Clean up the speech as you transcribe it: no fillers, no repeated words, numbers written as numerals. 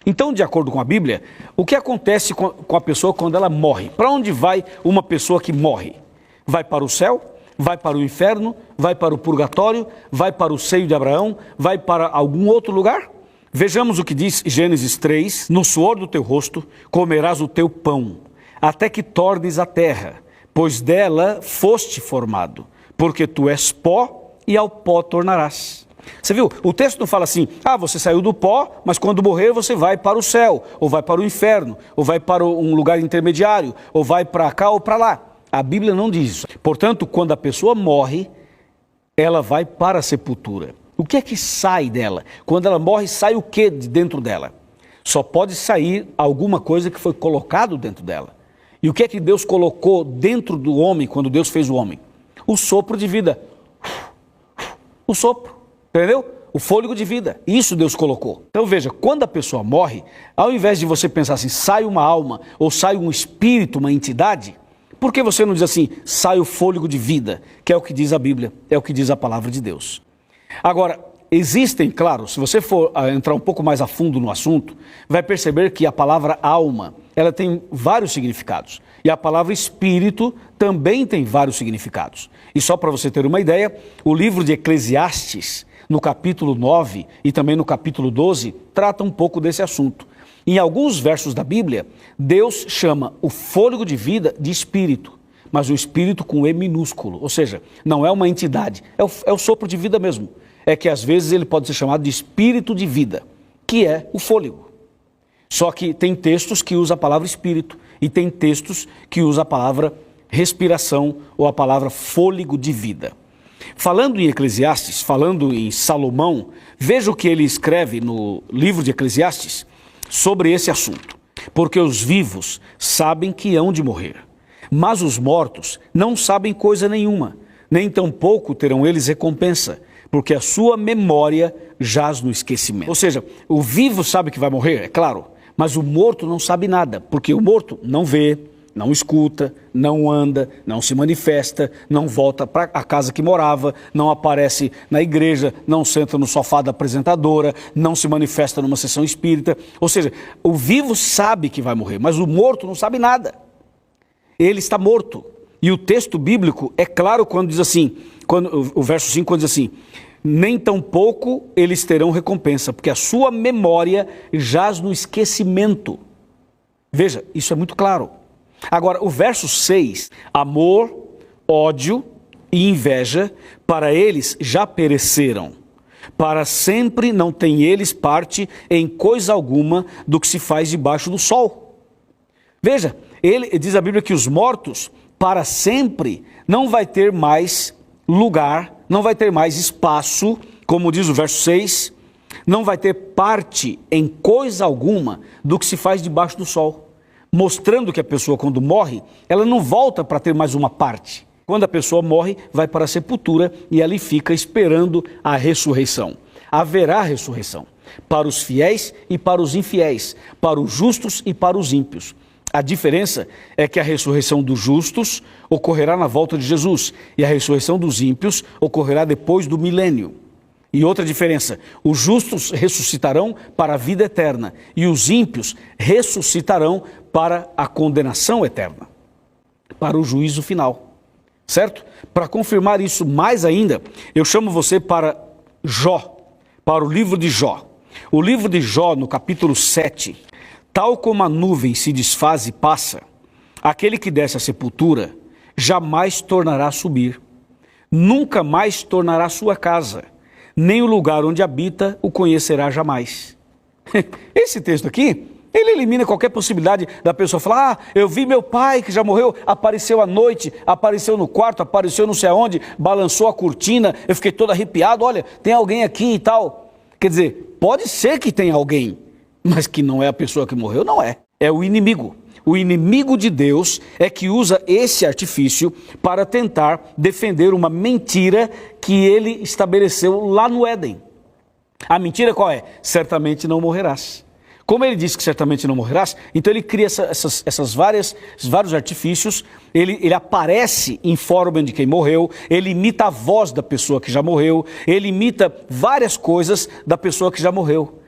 Então, de acordo com a Bíblia, o que acontece com a pessoa quando ela morre? Para onde vai uma pessoa que morre? Vai para o céu? Vai para o inferno? Vai para o purgatório? Vai para o seio de Abraão? Vai para algum outro lugar? Vejamos o que diz Gênesis 3, no suor do teu rosto comerás o teu pão, até que tornes a terra, pois dela foste formado, porque tu és pó e ao pó tornarás. Você viu? O texto não fala assim, você saiu do pó, mas quando morrer você vai para o céu, ou vai para o inferno, ou vai para um lugar intermediário, ou vai para cá ou para lá. A Bíblia não diz isso. Portanto, quando a pessoa morre, ela vai para a sepultura. O que é que sai dela? Quando ela morre, sai o que de dentro dela? Só pode sair alguma coisa que foi colocado dentro dela. E o que é que Deus colocou dentro do homem quando Deus fez o homem? O sopro de vida. O sopro. Entendeu? O fôlego de vida. Isso Deus colocou. Então veja, quando a pessoa morre, ao invés de você pensar assim, sai uma alma ou sai um espírito, uma entidade, por que você não diz assim, sai o fôlego de vida? Que é o que diz a Bíblia, é o que diz a palavra de Deus. Agora, existem, claro, se você for entrar um pouco mais a fundo no assunto, vai perceber que a palavra alma, ela tem vários significados. E a palavra espírito também tem vários significados. E só para você ter uma ideia, o livro de Eclesiastes, no capítulo 9 e também no capítulo 12, trata um pouco desse assunto. Em alguns versos da Bíblia, Deus chama o fôlego de vida de espírito, mas o espírito com E minúsculo, ou seja, não é uma entidade, é o sopro de vida mesmo. É que às vezes ele pode ser chamado de espírito de vida, que é o fôlego. Só que tem textos que usam a palavra espírito e tem textos que usam a palavra respiração ou a palavra fôlego de vida. Falando em Eclesiastes, falando em Salomão, veja o que ele escreve no livro de Eclesiastes sobre esse assunto. Porque os vivos sabem que hão de morrer, mas os mortos não sabem coisa nenhuma, nem tampouco terão eles recompensa, porque a sua memória jaz no esquecimento. Ou seja, o vivo sabe que vai morrer, é claro, mas o morto não sabe nada, porque o morto não vê, não escuta, não anda, não se manifesta, não volta para a casa que morava, não aparece na igreja, não senta no sofá da apresentadora, não se manifesta numa sessão espírita. Ou seja, o vivo sabe que vai morrer, mas o morto não sabe nada. Ele está morto. E o texto bíblico é claro quando diz assim, o verso 5 quando diz assim, nem tampouco eles terão recompensa, porque a sua memória jaz no esquecimento. Veja, isso é muito claro. Agora, o verso 6, amor, ódio e inveja, para eles já pereceram. Para sempre não têm eles parte em coisa alguma do que se faz debaixo do sol. Veja, diz a Bíblia que os mortos, para sempre, não vai ter mais lugar, não vai ter mais espaço, como diz o verso 6, não vai ter parte em coisa alguma do que se faz debaixo do sol. Mostrando que a pessoa, quando morre, ela não volta para ter mais uma parte. Quando a pessoa morre, vai para a sepultura e ali fica esperando a ressurreição. Haverá ressurreição para os fiéis e para os infiéis, para os justos e para os ímpios. A diferença é que a ressurreição dos justos ocorrerá na volta de Jesus e a ressurreição dos ímpios ocorrerá depois do milênio. E outra diferença, os justos ressuscitarão para a vida eterna e os ímpios ressuscitarão para a condenação eterna, para o juízo final, certo? Para confirmar isso mais ainda, eu chamo você para Jó, para o livro de Jó. O livro de Jó, no capítulo 7, tal como a nuvem se desfaz e passa, aquele que desce à sepultura jamais tornará a subir, nunca mais tornará a sua casa, nem o lugar onde habita o conhecerá jamais. Esse texto aqui, ele elimina qualquer possibilidade da pessoa falar, eu vi meu pai que já morreu, apareceu à noite, apareceu no quarto, apareceu não sei aonde, balançou a cortina, eu fiquei todo arrepiado, olha, tem alguém aqui e tal. Quer dizer, pode ser que tenha alguém, mas que não é a pessoa que morreu, não é. É o inimigo. O inimigo de Deus é que usa esse artifício para tentar defender uma mentira que ele estabeleceu lá no Éden. A mentira qual é? Certamente não morrerás. Como ele disse que certamente não morrerás, então ele cria esses vários artifícios, ele aparece em forma de quem morreu, ele imita a voz da pessoa que já morreu, ele imita várias coisas da pessoa que já morreu.